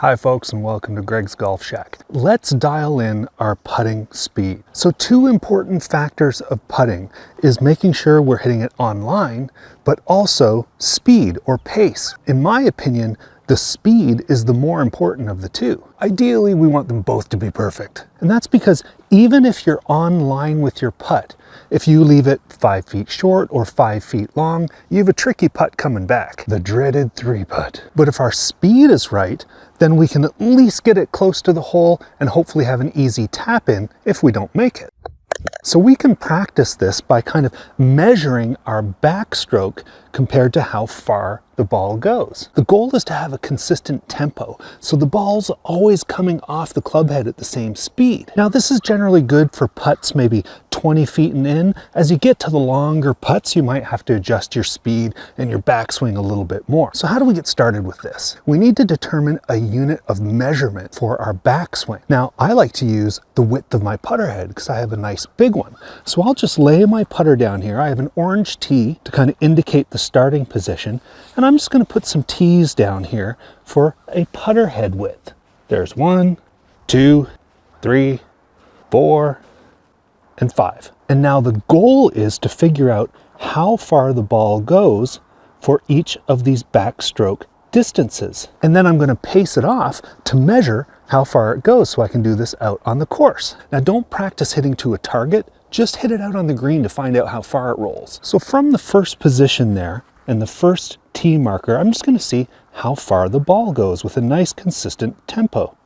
Hi folks, and welcome to Greg's Golf Shack. Let's dial in our putting speed. So two important factors of putting is making sure we're hitting it on line, but also speed or pace. In my opinion, the speed is the more important of the two. Ideally, we want them both to be perfect. And that's because even if you're on line with your putt, if you leave it 5 feet short or 5 feet long, you have a tricky putt coming back, the dreaded 3-putt. But if our speed is right, then we can at least get it close to the hole and hopefully have an easy tap in if we don't make it. So we can practice this by kind of measuring our backstroke compared to how far the ball goes. The goal is to have a consistent tempo, so the ball's always coming off the club head at the same speed. Now this is generally good for putts maybe 20 feet and in. As you get to the longer putts, you might have to adjust your speed and your backswing a little bit more. So how do we get started with this? We need to determine a unit of measurement for our backswing. Now I like to use the width of my putter head because I have a nice big one. So I'll just lay my putter down here. I have an orange tee to kind of indicate the starting position, and I'm just going to put some tees down here for a putter head width. There's 1, 2, 3, 4, and 5. And now the goal is to figure out how far the ball goes for each of these backstroke distances. And then I'm going to pace it off to measure how far it goes so I can do this out on the course. Now don't practice hitting to a target, just hit it out on the green to find out how far it rolls. So from the first position there and the first tee marker, I'm just going to see how far the ball goes with a nice consistent tempo.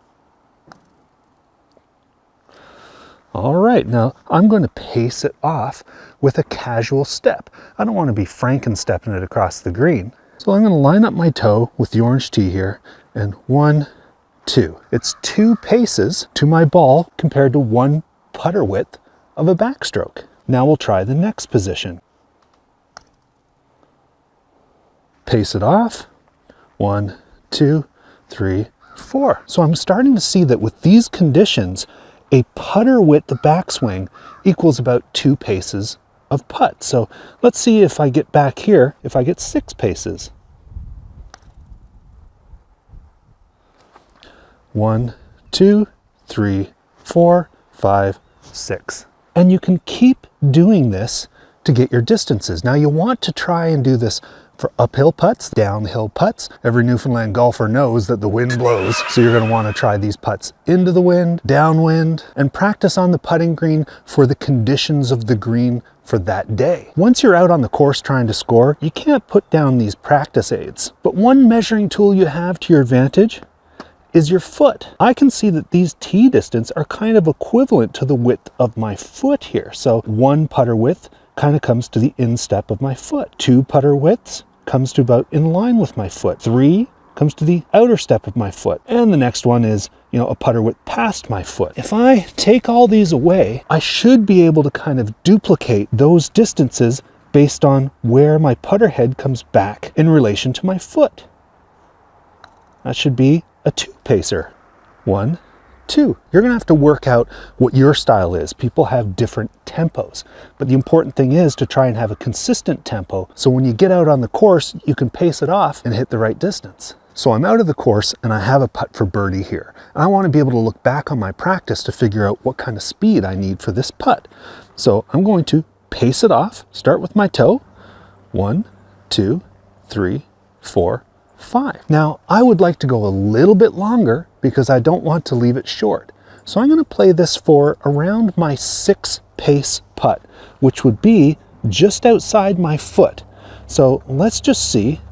All right, now I'm going to pace it off with a casual step. I don't want to be Franken-stepping it across the green. So I'm going to line up my toe with the orange tee here, and 1, 2. It's 2 paces to my ball compared to 1 putter width of a backstroke. Now we'll try the next position. Pace it off, 1, 2, 3, 4. So I'm starting to see that with these conditions, a putter width backswing equals about 2 paces of putt. So let's see if I get back here, if I get 6 paces. 1, 2, 3, 4, 5, 6. And you can keep doing this to get your distances. Now you want to try and do this for uphill putts, downhill putts. Every Newfoundland golfer knows that the wind blows, so you're going to want to try these putts into the wind, downwind, and practice on the putting green for the conditions of the green for that day. Once you're out on the course trying to score, you can't put down these practice aids. But one measuring tool you have to your advantage is your foot. I can see that these tee distance are kind of equivalent to the width of my foot here. So 1 putter width kind of comes to the instep of my foot. 2 putter widths comes to about in line with my foot. 3 comes to the outer step of my foot. And the next one is, a putter width past my foot. If I take all these away, I should be able to kind of duplicate those distances based on where my putter head comes back in relation to my foot. That should be a 2 pacer. 1, 2. You're going to have to work out what your style is. People have different tempos, but the important thing is to try and have a consistent tempo, so when you get out on the course, you can pace it off and hit the right distance. So I'm out of the course and I have a putt for birdie here. And I want to be able to look back on my practice to figure out what kind of speed I need for this putt. So I'm going to pace it off, start with my toe. 1, 2, 3, 4, 5. Now, I would like to go a little bit longer because I don't want to leave it short. So I'm going to play this for around my 6 pace putt, which would be just outside my foot. So let's just see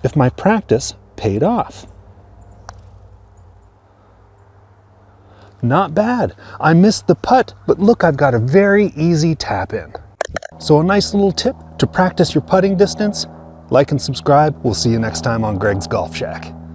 if my practice paid off. Not bad. I missed the putt, but look, I've got a very easy tap in. So a nice little tip to practice your putting distance. Like and subscribe. We'll see you next time on Greg's Golf Shack.